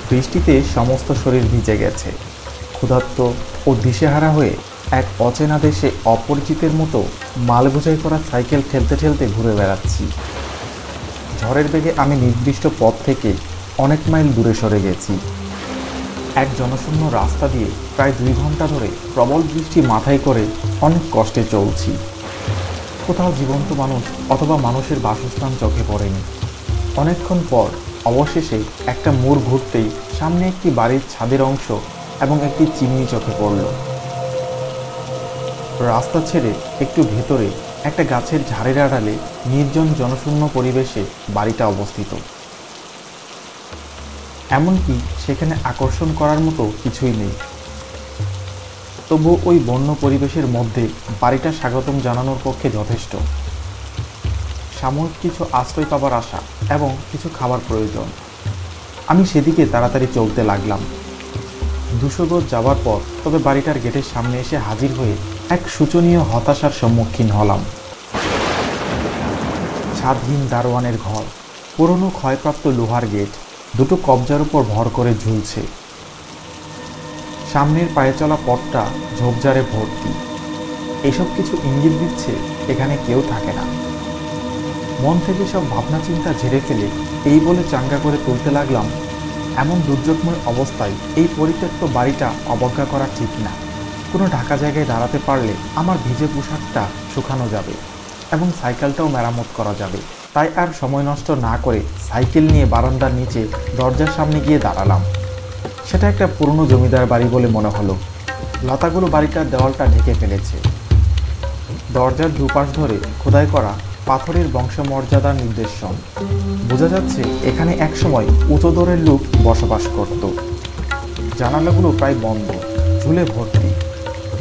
বৃষ্টিতে সমস্ত শরীর ভিজে গেছে। ক্ষুধার্ত ও দিশেহারা হয়ে এক অচেনা দেশে অপরিচিতের মতো মাল বোঝাই করা সাইকেল ঠেলতে ঠেলতে ঘুরে বেড়াচ্ছি। ঝড়ের বেগে আমি নির্দিষ্ট পথ থেকে অনেক মাইল দূরে সরে গেছি। এক জনশূন্য রাস্তা দিয়ে প্রায় 2 ঘন্টা ধরে প্রবল বৃষ্টি মাথায় করে অনেক কষ্টে চলছি। কোথাও জীবন্ত মানুষ অথবা মানুষের বাসস্থান চোখে পড়েনি। অনেকক্ষণ পর অবশেষে একটা মোড় ঘুরতেই সামনে একটি বাড়ির ছাদের অংশ এবং একটি চিমনি চোখে পড়ল। রাস্তা ছেড়ে একটু ভেতরে একটা গাছের ঝাড়ের আড়ালে নির্জন জনশূন্য পরিবেশে বাড়িটা অবস্থিত। এমনকি সেখানে আকর্ষণ করার মতো কিছুই নেই। তবু ওই বন্য পরিবেশের মধ্যে বাড়িটা স্বাগতম জানানোর পক্ষে যথেষ্ট। সাময়িক কিছু আশ্রয় পাবার আশা এবং কিছু খাবার প্রয়োজন। আমি সেদিকে তাড়াতাড়ি চলতে লাগলাম। 200 গজ যাওয়ার পর তবে বাড়িটার গেটের সামনে এসে হাজির হয়ে এক শোচনীয় হতাশার সম্মুখীন হলাম। ছাদহীন দারোয়ানের ঘর, পুরনো ক্ষয়প্রাপ্ত লোহার গেট, দুটো কবজার উপর ভর করে ঝুলছে। সামনের পায়ে চলা পথটা ঝোপঝাড়ে ভর্তি। এসব কিছু ইঙ্গিত দিচ্ছে এখানে কেউ থাকে না। মন থেকে সব ভাবনা চিন্তা ঝেড়ে ফেলে এই বলে চাঙ্গা করে তুলতে লাগলাম, এমন দুর্যোগময় অবস্থায় এই পরিত্যক্ত বাড়িটা অবজ্ঞা করা ঠিক না। কোনো ঢাকা জায়গায় দাঁড়াতে পারলে আমার ভিজে পোশাকটা শুকানো যাবে এবং সাইকেলটাও মেরামত করা যাবে। তাই আর সময় নষ্ট না করে সাইকেল নিয়ে বারান্দার নিচে দরজার সামনে গিয়ে দাঁড়ালাম। সেটা একটা পুরনো জমিদার বাড়ি বলে মনে হলো। লতাগুলো বাড়িটার দেওয়ালটা ঢেকে ফেলেছে। দরজার দুপাশ ধরে খোদাই করা পাথরের বংশমর্যাদার নির্দেশন। বোঝা যাচ্ছে এখানে একসময় উঁচুদরের লোক বসবাস করত। জানালাগুলো প্রায় বন্ধ, ঝুলে ভর্তি।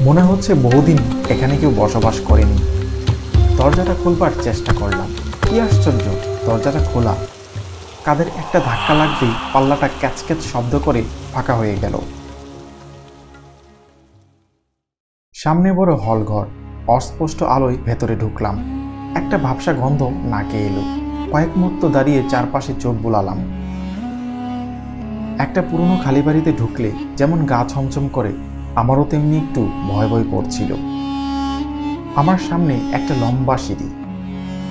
মনে হচ্ছে বহুদিন এখানে কেউ বসবাস করেনি। দরজাটা খুলবার চেষ্টা করলাম। কি আশ্চর্য, দরজাটা খোলা। কাদের একটা ধাক্কা লাগতেই পাল্লাটা ক্যাচক্যাচ শব্দ করে ফাঁকা হয়ে গেল। সামনে বড় হলঘর। অস্পষ্ট আলোয় ভেতরে ঢুকলাম। একটা ভাবসা গন্ধ নাকে এলো। কয়েক মুহূর্ত দাঁড়িয়ে চারপাশে চোখ বুলালাম। একটা পুরনো খালি বাড়িতে ঢুকলে যেমন গা ছমছম করে, আমারও তেমনি একটু ভয় ভয় করছিল। আমার সামনে একটা লম্বা সিঁড়ি,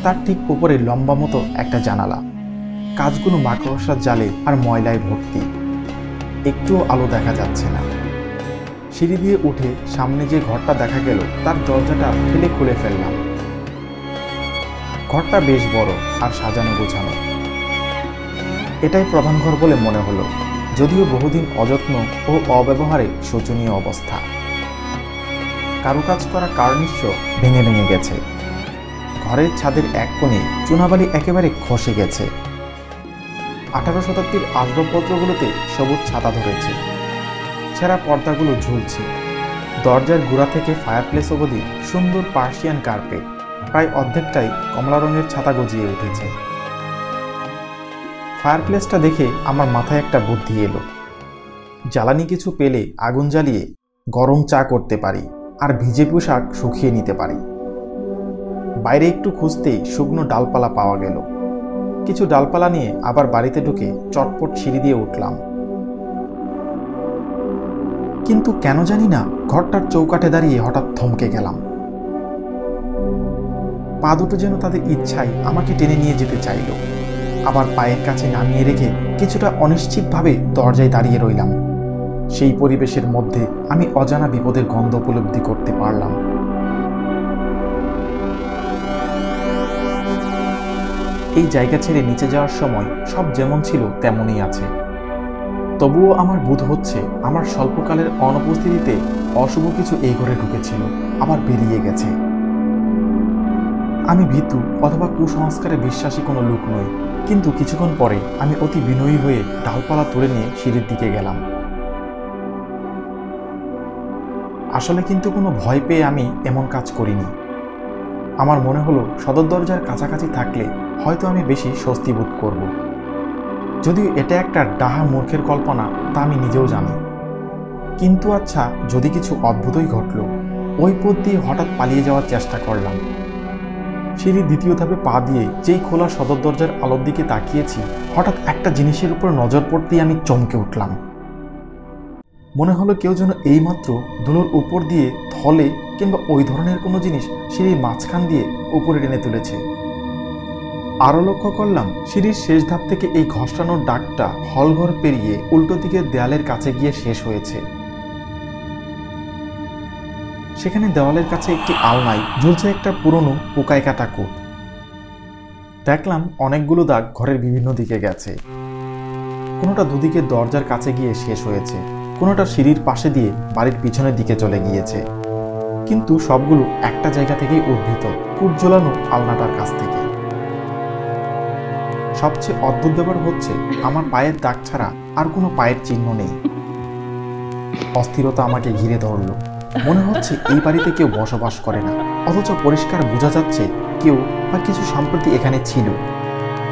তার ঠিক উপরে লম্বা মতো একটা জানালা। কাজগুলো মাকড়সার জালে আর ময়লায় ভর্তি। একটুও আলো দেখা যাচ্ছে না। সিঁড়ি দিয়ে উঠে সামনে যে ঘরটা দেখা গেল তার দরজাটা ঠেলে খুলে ফেললাম। ঘরটা বেশ বড় আর সাজানো গোছানো। এটাই প্রধান ঘর বলে মনে হলো, যদিও বহুদিন অযত্ন ও অব্যবহারে শোচনীয় অবস্থা। কারুকাজ করা কার্নিশ ভেঙে ভেঙে গেছে। ঘরের ছাদের এক কোণে চুনাবালি একেবারে খসে গেছে। 18 শতাব্দীর আসবাবপত্রগুলোতে সবুজ ছাতা ধরেছে। ছেঁড়া পর্দাগুলো ঝুলছে। দরজার গোড়া থেকে ফায়ারপ্লেস অবধি সুন্দর পার্সিয়ান কার্পেট, প্রায় অর্ধেকটাই কমলা রঙের ছাতা গজিয়ে উঠেছে। ফায়ারপ্লেসটা দেখে আমার মাথায় একটা বুদ্ধি এলো। জ্বালানি কিছু পেলে আগুন জ্বালিয়ে গরম চা করতে পারি আর ভিজে পোশাক শুকিয়ে নিতে পারি। বাইরে একটু খুঁজতেই শুকনো ডালপালা পাওয়া গেল। কিছু ডালপালা নিয়ে আবার বাড়িতে ঢুকে চটপট সিঁড়ি দিয়ে উঠলাম। কিন্তু কেন জানি না ঘরটার চৌকাঠে দাঁড়িয়ে হঠাৎ থমকে গেলাম। পা দুটো যেন তাদের ইচ্ছায় আমাকে টেনে নিয়ে যেতে চাইল। আবার পায়ের কাছে নামিয়ে রেখে কিছুটা অনিশ্চিতভাবে দরজায় দাঁড়িয়ে রইলাম। সেই পরিবেশের মধ্যে আমি অজানা বিপদের গন্ধ উপলব্ধি করতে পারলাম। এই জায়গা ছেড়ে নিচে যাওয়ার সময় সব যেমন ছিল তেমনই আছে। তবুও আমার বোধ হচ্ছে আমার স্বল্পকালের অনুপস্থিতিতে অশুভ কিছু এই ঘরে ঢুকেছিল, আবার বেরিয়ে গেছে। আমি ভীতু অথবা কুসংস্কারে বিশ্বাসী কোনো লোক নই, কিন্তু কিছুক্ষণ পরে আমি অতি বিনয়ী হয়ে ডালপালা তুলে নিয়ে সিঁড়ির দিকে গেলাম। আসলে কিন্তু কোনো ভয় পেয়ে আমি এমন কাজ করিনি। আমার মনে হলো সদর দরজার কাছাকাছি থাকলে হয়তো আমি বেশি স্বস্তি বোধ করব। যদিও এটা একটা ডাহা মূর্খের কল্পনা, তা আমি নিজেও জানি। কিন্তু আচ্ছা, যদি কিছু অদ্ভুতই ঘটল। ওই পথ দিয়ে হঠাৎ পালিয়ে যাওয়ার চেষ্টা করলাম। সিঁড়ির দ্বিতীয় ধাপে পা দিয়ে যেই খোলা সদর দরজার আলোর দিকে তাকিয়েছি, হঠাৎ একটা জিনিসের উপর নজর পড়তেই আমি চমকে উঠলাম। মনে হলো কেউ যেন এইমাত্র ধুলোর উপর দিয়ে থলে কিংবা ওই ধরনের কোনো জিনিস সিঁড়ির মাঝখান দিয়ে উপরে টেনে তুলেছে। আরও লক্ষ্য করলাম সিঁড়ির শেষ ধাপ থেকে এই ঘষানোর ডাকটা হলঘর পেরিয়ে উল্টো দিকের দেয়ালের কাছে গিয়ে শেষ হয়েছে। সেখানে দেওয়ালের কাছে একটি আলনায় ঝুলছে একটা পুরনো পোকায় কাটা কোট। দেখলাম অনেকগুলো দাগ ঘরের বিভিন্ন দিকে গেছে। কোনোটা দুদিকে দরজার কাছে গিয়ে শেষ হয়েছে, কোনোটা সিঁড়ির পাশে দিয়ে বাড়ির পিছনের দিকে চলে গিয়েছে, কিন্তু সবগুলো একটা জায়গা থেকেই উদ্ভূত, কোট ঝোলানো আলনাটার কাছ থেকে। সবচেয়ে অদ্ভুত ব্যাপার হচ্ছে আমার পায়ের দাগ ছাড়া আর কোনো পায়ের চিহ্ন নেই। অস্থিরতা আমাকে ঘিরে ধরল। মনে হচ্ছে এই বাড়িতে কেউ বসবাস করে না, অথচ পরিষ্কার বোঝা যাচ্ছে কেউ বা কিছু সম্প্রতি এখানে ছিল।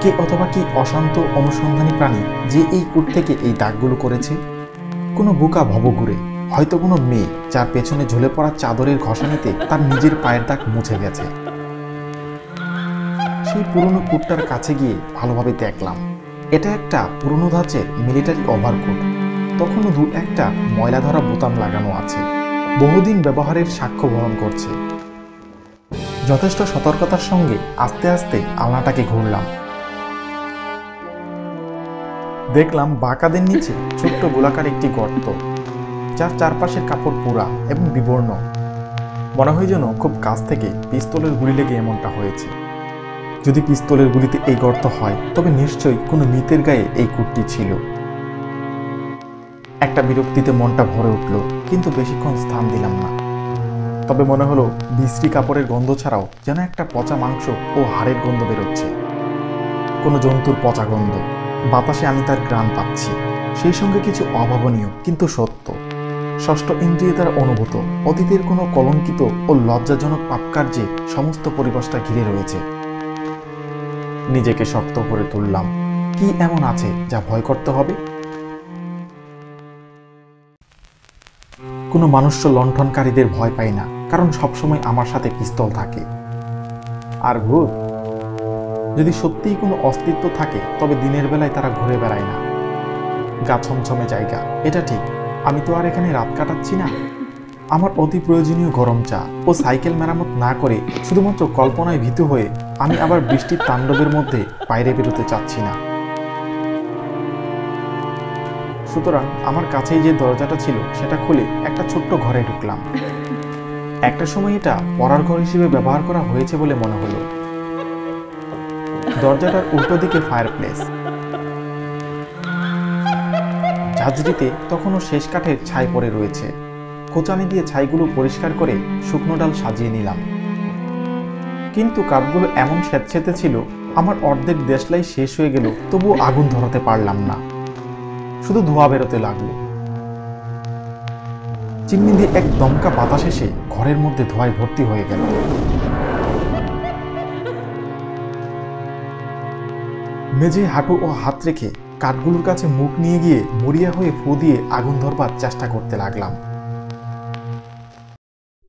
কে অথবা কি অশান্ত অনুসন্ধানী প্রাণী যে এই কোট থেকে এই দাগগুলো করেছে? কোনো বোকা ভবঘুরে, হয়তো কোনো মেয়ে যার পেছনে ঝুলে পড়া চাদরের ঘষানিতে তার নিজের পায়ের দাগ মুছে গেছে। সেই পুরনো কোটটার কাছে গিয়ে ভালোভাবে দেখলাম। এটা একটা পুরনো ধাঁচের মিলিটারি ওভারকোট। তখনও দু একটা ময়লা ধরা বোতাম লাগানো আছে, বহুদিন ব্যবহারের সাক্ষ্য বহন করছে। যথেষ্ট সতর্কতার সঙ্গে আস্তে আস্তে আলনাটাকে ঘুরলাম। দেখলাম বাঁকাদের নিচে ছোট্ট গোলাকার একটি গর্ত, যার চারপাশের কাপড় পোড়া এবং বিবর্ণ। মনে হয় যেন খুব কাছ থেকে পিস্তলের গুলি লেগে এমনটা হয়েছে। যদি পিস্তলের গুলিতে এই গর্ত হয়, তবে নিশ্চয়ই কোনো মৃতের গায়ে এই কোটটি ছিল। একটা বিরক্তিতে মনটা ভরে উঠল, কিন্তু বেশিক্ষণ স্থান দিলাম না। তবে মনে হলো বিশ্রী কাপড়ের গন্ধ ছাড়াও যেন একটা পচা মাংস ও হাড়ের গন্ধ বেরোচ্ছে, কোনো জন্তুর পচা গন্ধ। বাতাসে আমি তার ঘ্রাণ পাচ্ছি। সেই সঙ্গে কিছু অভাবনীয় কিন্তু সত্য, ষষ্ঠ ইন্দ্রিয় দ্বারা অনুভূত অতীতের কোনো কলঙ্কিত ও লজ্জাজনক পাপকার্যে সমস্ত পরিবেশটা ঘিরে রয়েছে। নিজেকে শক্ত করে তুললাম। কি এমন আছে যা ভয় করতে হবে? কোনো মানুষ্য লণ্ঠনকারীদের ভয় পাই না, কারণ সবসময় আমার সাথে পিস্তল থাকে। আর ভূত, যদি সত্যিই কোনো অস্তিত্ব থাকে, তবে দিনের বেলায় তারা ঘুরে বেড়ায় না। গা ছমছমে জায়গা, এটা ঠিক। আমি তো আর এখানে রাত কাটাচ্ছি না। আমার অতি প্রয়োজনীয় গরম চা ও সাইকেল মেরামত না করে শুধুমাত্র কল্পনায় ভীতু হয়ে আমি আবার বৃষ্টির তাণ্ডবের মধ্যে বাইরে বেরোতে চাচ্ছি না। সুতরাং আমার কাছেই যে দরজাটা ছিল সেটা খুলে একটা ছোট্ট ঘরে ঢুকলাম। একটা সময় এটা পড়ার ঘর হিসেবে ব্যবহার করা হয়েছে বলে মনে হলো। দরজাটার উল্টো দিকে ফায়ারপ্লেস। ঝাঁঝরিতে তখনও শেষ কাঠের ছাই পড়ে রয়েছে। কোচানি দিয়ে ছাইগুলো পরিষ্কার করে শুকনো ডাল সাজিয়ে নিলাম। কিন্তু কাঠগুলো এমন স্যাঁতসেঁতে ছিল, আমার অর্ধেক দেশলাই শেষ হয়ে গেল, তবুও আগুন ধরাতে পারলাম না। শুধু ধোঁয়া বেরোতে লাগলো। চিমনি দিয়ে এক দমকা বাতাস এসে ঘরের মধ্যে ধোঁয়ায় ভর্তি হয়ে গেল। মেঝে হাঁটু ও হাত রেখে কাঠগুলোর কাছে মুখ নিয়ে গিয়ে মরিয়া হয়ে ফু দিয়ে আগুন ধরবার চেষ্টা করতে লাগলাম।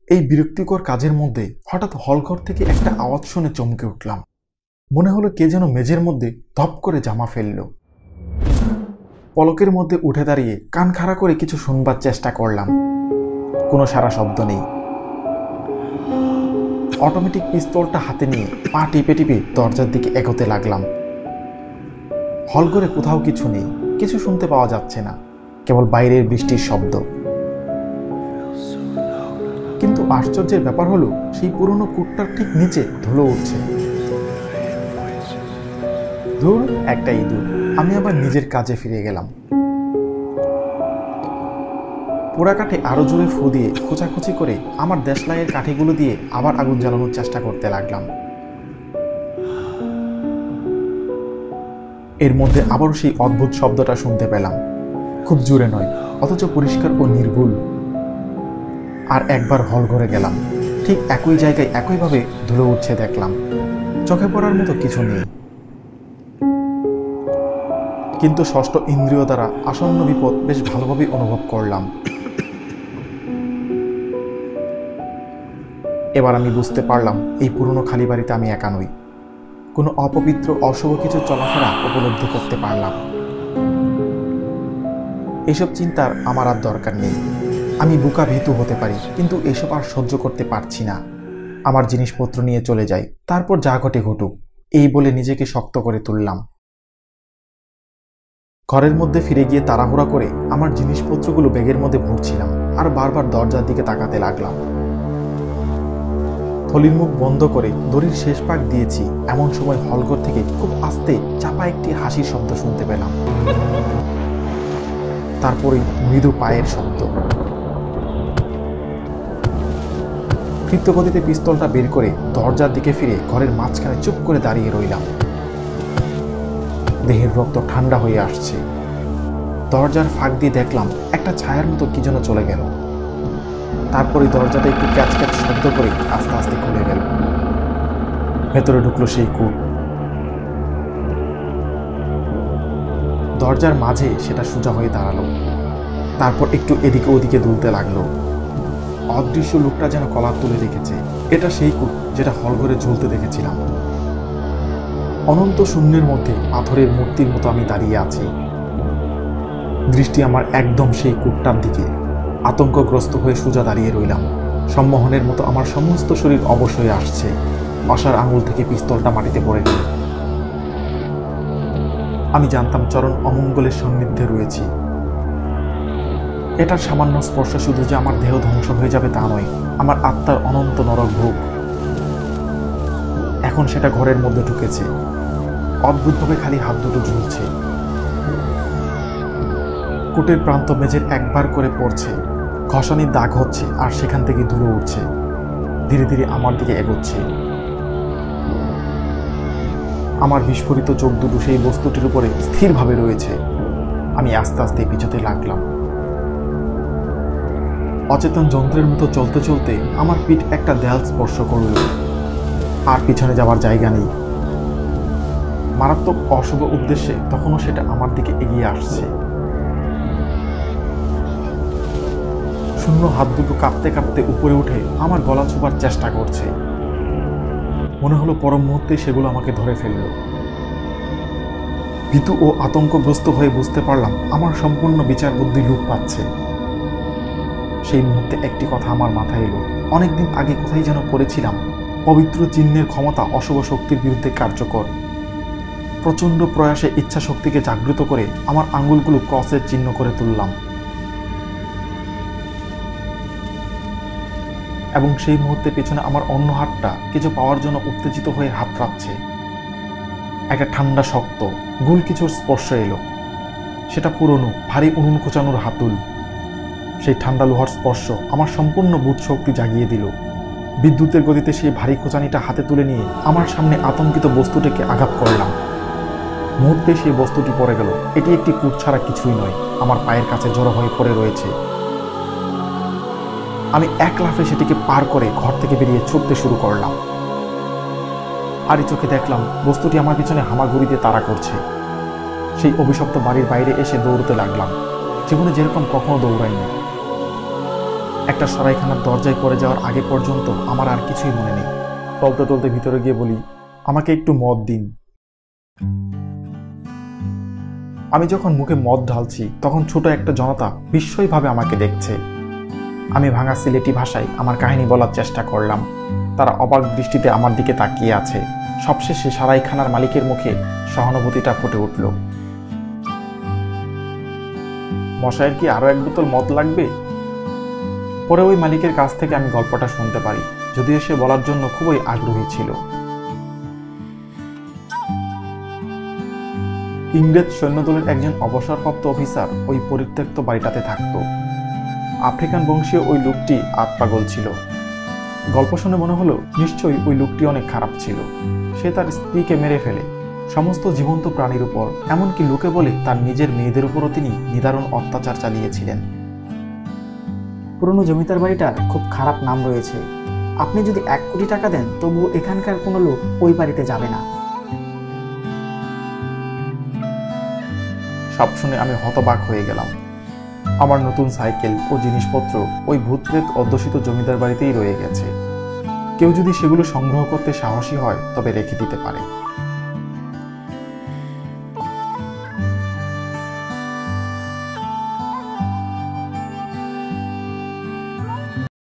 এই বিরক্তিকর কাজের মধ্যে হঠাৎ হলঘর থেকে একটা আওয়াজ শুনে চমকে উঠলাম। মনে হলো কে যেন মেঝের মধ্যে ধপ করে জামা ফেলল। পলকের মধ্যে উঠে দাঁড়িয়ে কান খাড়া করে কিছু শুনবার চেষ্টা করলাম। কোনো সারা শব্দ নেই। অটোমেটিক পিস্তলটা হাতে নিয়ে পা টিপে টিপে দরজার দিকে এগোতে লাগলাম। হলঘরে কোথাও কিছু নেই, কিছু শুনতে পাওয়া যাচ্ছে না, কেবল বাইরের বৃষ্টির শব্দ। কিন্তু আশ্চর্যের ব্যাপার হলো, সেই পুরনো কোটটার ঠিক নিচে ধুলো উঠছে। ধুর, একটা ইঁদুর। আমি আবার নিজের কাজে ফিরে গেলাম। পোড়া কাঠে আরো জোরে ফু দিয়ে খোঁচাখুচি করে আমার দেশলাইয়ের কাঠিগুলো দিয়ে আবার আগুন জ্বালানোর চেষ্টা করতে লাগলাম। এর মধ্যে আবারও সেই অদ্ভুত শব্দটা শুনতে পেলাম, খুব জোরে নয়, অথচ পরিষ্কার ও নির্ভুল। আর একবার হলঘরে গেলাম। ঠিক একই জায়গায় একইভাবে ধুলো উঠছে দেখলাম। চোখে পড়ার মতো কিছু নেই, কিন্তু ষষ্ঠ ইন্দ্রিয় দ্বারা আসন্ন বিপদ বেশ ভালোভাবে অনুভব করলাম। এবার আমি বুঝতে পারলাম এই পুরনো খালি বাড়িতে আমি একা নই। কোনো অপবিত্র অশুভ কিছু চলাফেরা উপলব্ধি করতে পারলাম। এসব চিন্তার আমার আর দরকার নেই। আমি বোকা ভীতু হতে পারি, কিন্তু এসব আর সহ্য করতে পারছি না। আমার জিনিসপত্র নিয়ে চলে যাই, তারপর যা ঘটে ঘটুক, এই বলে নিজেকে শক্ত করে তুললাম। ঘরের মধ্যে ফিরে গিয়ে তাড়াহুড়া করে আমার জিনিসপত্রগুলো ব্যাগের মধ্যে ভরছিলাম আর বারবার দরজার দিকে তাকাতে লাগলাম। থলির মুখ বন্ধ করে দড়ির শেষ পাক দিয়েছি, এমন সময় হলঘর থেকে খুব আস্তে চাপা একটি হাসির শব্দ শুনতে পেলাম। তারপরেই মৃদু পায়ের শব্দ। ক্ষিপ্তগতিতে পিস্তলটা বের করে দরজার দিকে ফিরে ঘরের মাঝখানে চুপ করে দাঁড়িয়ে রইলাম। দেহের রক্ত ঠান্ডা হয়ে আসছে। দরজার ফাঁক দিয়ে দেখলাম একটা ছায়ার মতো কি যেন চলে গেল। তারপরে দরজাটা একটু ক্যাচ ক্যাচ শব্দ করে আস্তে আস্তে খুলে গেল। ভেতরে ঢুকলো সেই কুট। দরজার মাঝে সেটা সোজা হয়ে দাঁড়ালো, তারপর একটু এদিকে ওদিকে দুলতে লাগলো। অদৃশ্য লোকটা যেন কলার তুলে রেখেছে। এটা সেই কুট যেটা হলঘরে ঝুলতে দেখেছিলাম। অনন্ত শূন্যের মধ্যে পাথরের মূর্তির মতো আমি দাঁড়িয়ে আছি। দৃষ্টি আমার একদম সেই কুটটার দিকে। আতঙ্কগ্রস্ত হয়ে সোজা দাঁড়িয়ে রইলাম। সম্মোহনের মতো আমার সমস্ত শরীর অবশ হয়ে আসছে। অসার আঙুল থেকে পিস্তলটা মাটিতে পড়ে গেল। আমি জানতাম চরম অমঙ্গলের সান্নিধ্যে রয়েছি। এটার সামান্য স্পর্শ শুধু যে আমার দেহ ধ্বংস হয়ে যাবে তা নয়, আমার আত্মার অনন্ত নরক ভোগ। এখন সেটা ঘরের মধ্যে ঢুকেছে। অদ্ভুতভাবে খালি হাত দুটো ঝুলছে। কুটের প্রান্ত মেঝের একবার করে পড়ছে, ঘষানির দাগ হচ্ছে আর সেখান থেকে ধুলো উঠছে। ধীরে ধীরে আমার দিকে এগোচ্ছে। আমার বিস্ফোরিত চোখ দুটো সেই বস্তুটির উপরে স্থিরভাবে রয়েছে। আমি আস্তে আস্তে পিছতে লাগলাম। অচেতন যন্ত্রের মতো চলতে চলতে আমার পিঠ একটা দেয়াল স্পর্শ করল। আর পিছনে যাওয়ার জায়গা নেই। মারাত্মক অশুভ উদ্দেশ্যে তখনও সেটা আমার দিকে এগিয়ে আসছে। শূন্য হাত দুটো কাঁপতে কাঁপতে উপরে উঠে আমার গলা ছোপার চেষ্টা করছে। মনে হলো পর মুহূর্তে সেগুলো আমাকে ধরে ফেলল। ভীতু ও আতঙ্কগ্রস্ত হয়ে বুঝতে পারলাম আমার সম্পূর্ণ বিচার বুদ্ধি লোপ পাচ্ছে। সেই মুহূর্তে একটি কথা আমার মাথায় এলো। অনেকদিন আগে কোথায় যেন পড়েছিলাম, পবিত্র চিহ্নের ক্ষমতা অশুভ শক্তির বিরুদ্ধে কার্যকর। প্রচণ্ড প্রয়াসে ইচ্ছা শক্তিকে জাগ্রত করে আমার আঙ্গুলগুলো ক্রসের চিহ্ন করে তুললাম। এবং সেই মুহূর্তে পেছনে আমার অন্য হাতটা কিছু পাওয়ার জন্য উত্তেজিত হয়ে হাতড়াচ্ছে। একটা ঠান্ডা শক্ত গোল কিছুর স্পর্শ এলো। সেটা পুরনো ভারী উনুন খোঁচানোর হাতুল। সেই ঠান্ডা লোহার স্পর্শ আমার সম্পূর্ণ বুধ শক্তি জাগিয়ে দিল। বিদ্যুতের গতিতে সেই ভারী খোঁচানিটা হাতে তুলে নিয়ে আমার সামনে আতঙ্কিত বস্তুটিকে আঘাত করলাম। মুহূর্তে সেই বস্তুটি পড়ে গেল। এটি একটি কুট ছাড়া কিছুই নয়, আমার পায়ের কাছে জড়ো হয়ে পড়ে রয়েছে। আমি এক লাফে সেটিকে পার করে ঘর থেকে বেরিয়ে ছুটতে শুরু করলাম। আরই চোখে দেখলাম বস্তুটি আমার পিছনে হামাগুড়ি দিয়ে তাড়া করছে। সেই অভিশপ্ত বাড়ির বাইরে এসে দৌড়তে লাগলাম। জীবনে যেরকম কখনো দৌড়াইনি। একটা সরাইখানার দরজায় পড়ে যাওয়ার আগে পর্যন্ত আমার আর কিছুই মনে নেই। টলতে টলতে ভিতরে গিয়ে বলি, আমাকে একটু মদ দিন। আমি যখন মুখে মদ ঢালছি তখন ছোট একটা জনতা বিস্ময়ভাবে আমাকে দেখছে। আমি ভাঙা সিলেটি ভাষায় আমার কাহিনী বলার চেষ্টা করলাম। তারা অবাক দৃষ্টিতে আমার দিকে তাকিয়ে আছে। সবশেষে সারাইখানার মালিকের মুখে সহানুভূতিটা ফুটে উঠল। মশাইয়ের কি আরো এক বোতল মদ লাগবে? পরে ওই মালিকের কাছ থেকে আমি গল্পটা শুনতে পারি, যদিও সে বলার জন্য খুবই আগ্রহী ছিল। ইংরেজ সৈন্যদলের একজন অবসরপ্রাপ্ত অফিসার ওই পরিত্যক্ত বাড়িটাতে থাকত। আফ্রিকান বংশীয় ওই লোকটি আতপাগল ছিল। গল্প শুনে মনে হলো নিশ্চয়ই ওই লোকটি অনেক খারাপ ছিল। সে তার স্ত্রীকে মেরে ফেলে, সমস্ত জীবন্ত প্রাণীর উপর, এমনকি লোকে বলে তার নিজের মেয়েদের উপরও তিনি নিদারুণ অত্যাচার চালিয়েছিলেন। পুরনো জমিদার বাড়িটার খুব খারাপ নাম রয়েছে। আপনি যদি 1 কোটি টাকা দেন তবুও এখানকার কোনো লোক ওই বাড়িতে যাবে না। সব শুনে আমি হতবাক হয়ে গেলাম। আমার নতুন সাইকেল ও জিনিসপত্র ওই ভূতপ্রেত অধ্যুষিত জমিদার বাড়িতেই রয়ে গেছে। কেউ যদি সেগুলো সংগ্রহ করতে সাহসী হয় তবে রেখে দিতে পারে।